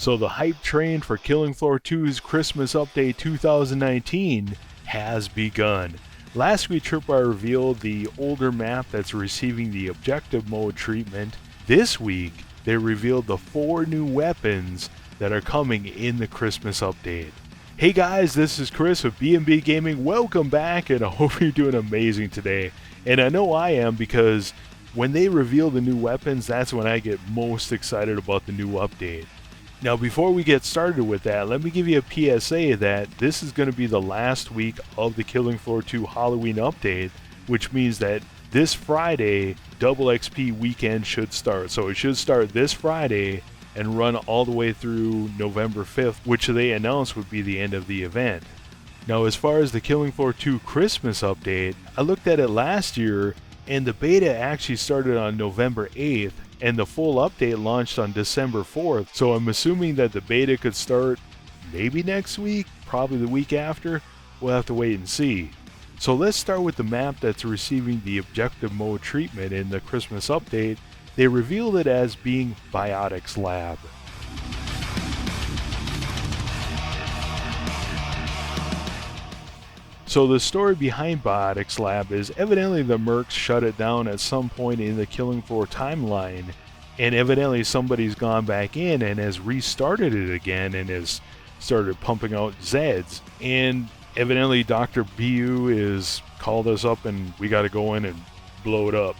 So the hype train for Killing Floor 2's Christmas Update 2019 has begun. Last week, Tripwire revealed the older map that's receiving the objective mode treatment. This week, they revealed the 4 new weapons that are coming in the Christmas update. Hey guys, this is Chris with B&B Gaming. Welcome back, and I hope you're doing amazing today. And I know I am, because when they reveal the new weapons, that's when I get most excited about the new update. Now, before we get started with that, let me give you a PSA that this is going to be the last week of the Killing Floor 2 Halloween update, which means that this Friday, Double XP weekend should start. So it should start this Friday and run all the way through November 5th, which they announced would be the end of the event. Now, as far as the Killing Floor 2 Christmas update, I looked at it last year, and the beta actually started on November 8th, and the full update launched on December 4th, so I'm assuming that the beta could start maybe next week, probably the week after. We'll have to wait and see. So let's start with the map that's receiving the objective mode treatment in the Christmas update. They revealed it as being Biotics Lab. So the story behind Biotics Lab is evidently the Mercs shut it down at some point in the Killing Floor timeline, and evidently somebody's gone back in and has restarted it again and has started pumping out Zeds. And evidently Dr. BU is called us up and we got to go in and blow it up.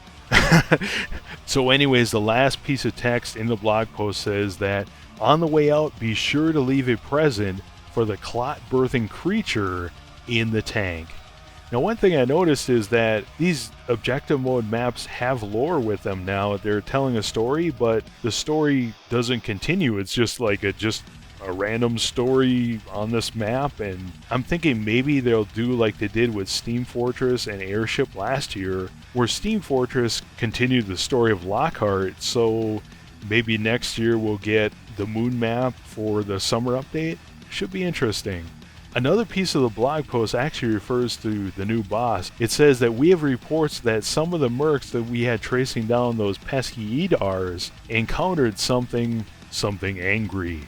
So anyways, the last piece of text in the blog post says that on the way out, be sure to leave a present for the clot-birthing creature in the tank. Now, one thing I noticed is that these objective mode maps have lore with them now. They're telling a story, but the story doesn't continue. It's just like a random story on this map, and I'm thinking maybe they'll do like they did with Steam Fortress and Airship last year, where Steam Fortress continued the story of Lockhart, so maybe next year we'll get the moon map for the summer update. Should be interesting. Another piece of the blog post actually refers to the new boss. It says that we have reports that some of the mercs that we had tracing down those pesky Edars encountered something angry.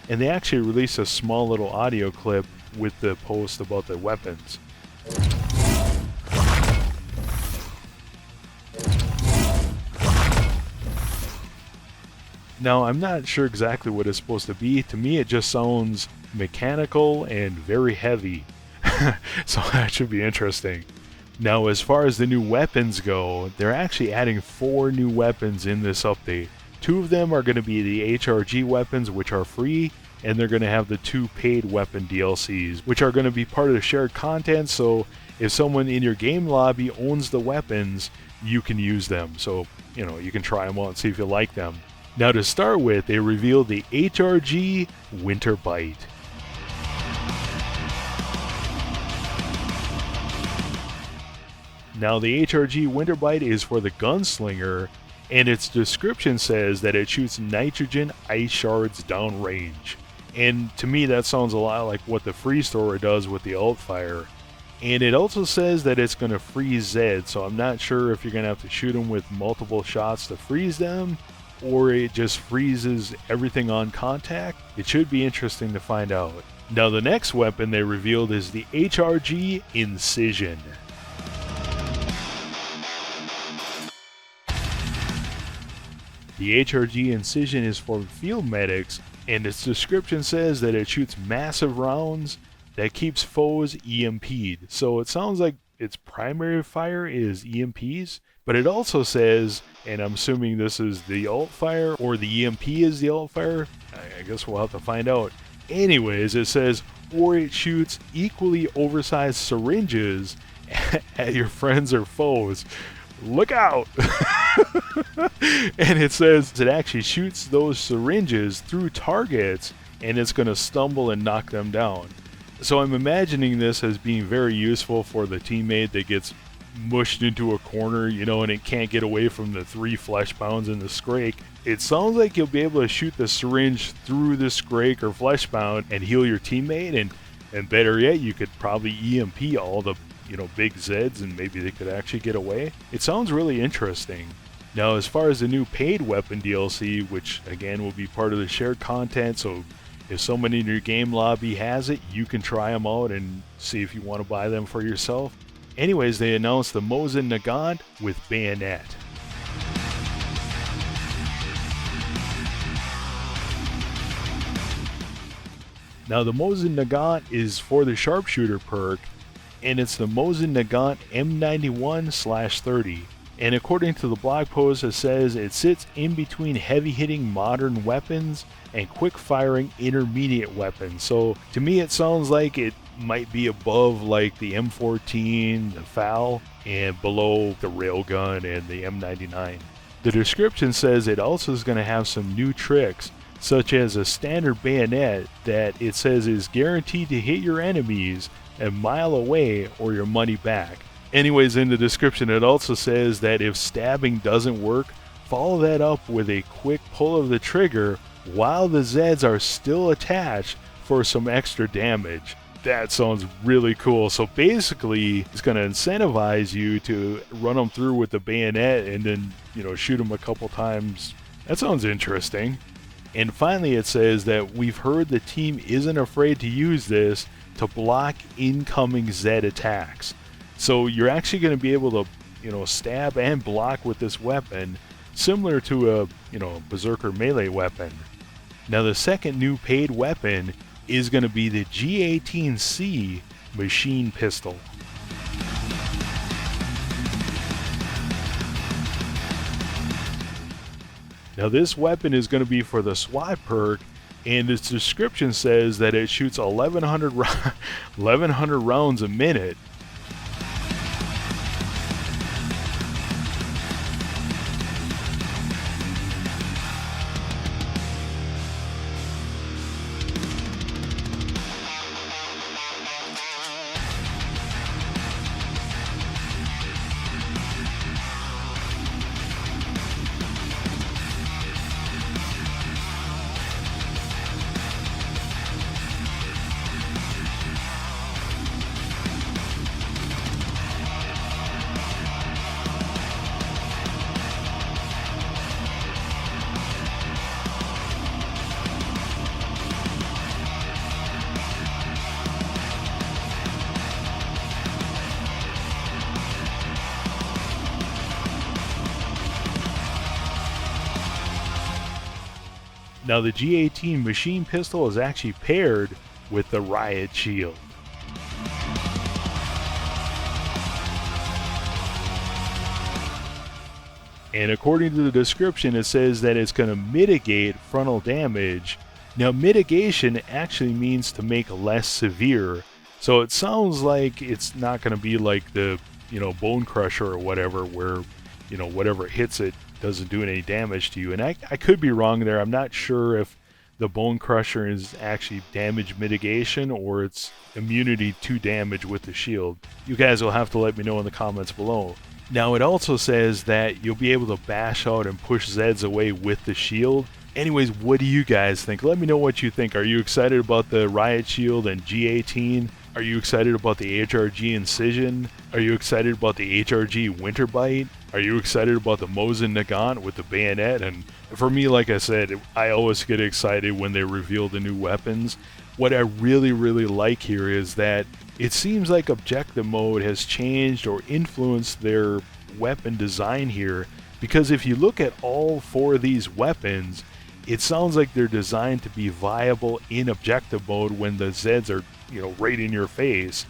And they actually released a small little audio clip with the post about the weapons. Now, I'm not sure exactly what it's supposed to be. To me, it just sounds mechanical and very heavy. So that should be interesting. Now, as far as the new weapons go, they're actually adding 4 new weapons in this update. 2 of them are going to be the HRG weapons, which are free, and they're going to have the 2 paid weapon DLCs, which are going to be part of the shared content, so if someone in your game lobby owns the weapons, you can use them. So, you can try them out and see if you like them. Now, to start with, they revealed the HRG Winter Bite. Now, the HRG Winter Bite is for the Gunslinger, and its description says that it shoots nitrogen ice shards downrange. And to me, that sounds a lot like what the Freeze Thrower does with the Alt Fire. And it also says that it's going to freeze Zed, so I'm not sure if you're going to have to shoot them with multiple shots to freeze them, or it just freezes everything on contact. It should be interesting to find out. Now, the next weapon they revealed is the HRG Incision. The HRG Incision is for field medics, and its description says that it shoots massive rounds that keeps foes EMP'd. So it sounds like its primary fire is EMPs, but it also says, and I'm assuming this is the alt fire, or the EMP is the alt fire. I guess we'll have to find out. Anyways, it says, or it shoots equally oversized syringes at your friends or foes. Look out! And it says it actually shoots those syringes through targets, and it's going to stumble and knock them down. So I'm imagining this as being very useful for the teammate that gets mushed into a corner, and it can't get away from the 3 flesh pounds in the Scrake. It sounds like you'll be able to shoot the syringe through the Scrake or flesh pound and heal your teammate, and better yet, you could probably EMP all the big Zeds, and maybe they could actually get away. It sounds really interesting. Now, as far as the new paid weapon DLC, which again will be part of the shared content, so if someone in your game lobby has it, you can try them out and see if you want to buy them for yourself. Anyways, they announced the Mosin Nagant with Bayonet. Now, the Mosin Nagant is for the Sharpshooter perk, and it's the Mosin Nagant M91/30. And according to the blog post, it says it sits in between heavy-hitting modern weapons and quick-firing intermediate weapons. So to me, it sounds like it might be above like the M14, the FAL, and below the Railgun and the M99. The description says it also is going to have some new tricks, such as a standard bayonet that it says is guaranteed to hit your enemies a mile away or your money back. Anyways, in the description it also says that if stabbing doesn't work, follow that up with a quick pull of the trigger while the Zeds are still attached for some extra damage. That sounds really cool. So basically, it's going to incentivize you to run them through with the bayonet and then, shoot them a couple times. That sounds interesting. And finally, it says that we've heard the team isn't afraid to use this to block incoming Zed attacks. So you're actually going to be able to, stab and block with this weapon, similar to a, Berserker melee weapon. Now the second new paid weapon is going to be the G18C machine pistol. Now this weapon is going to be for the SWAT perk, and its description says that it shoots 1,100 rounds a minute. Now the G18 machine pistol is actually paired with the riot shield. And according to the description, it says that it's going to mitigate frontal damage. Now mitigation actually means to make less severe. So it sounds like it's not going to be like the, Bone Crusher or whatever, where, whatever hits it doesn't do any damage to you. And I could be wrong there. I'm not sure if the Bone Crusher is actually damage mitigation or it's immunity to damage with the shield. You guys will have to let me know in the comments below. Now it also says that you'll be able to bash out and push Zeds away with the shield. Anyways, what do you guys think? Let me know what you think. Are you excited about the Riot Shield and G18? Are you excited about the HRG Incision? Are you excited about the HRG Winter Bite? Are you excited about the Mosin Nagant with the bayonet? And for me, like I said, I always get excited when they reveal the new weapons. What I really, really like here is that it seems like objective mode has changed or influenced their weapon design here, because if you look at all four of these weapons, it sounds like they're designed to be viable in objective mode when the Zeds are, right in your face.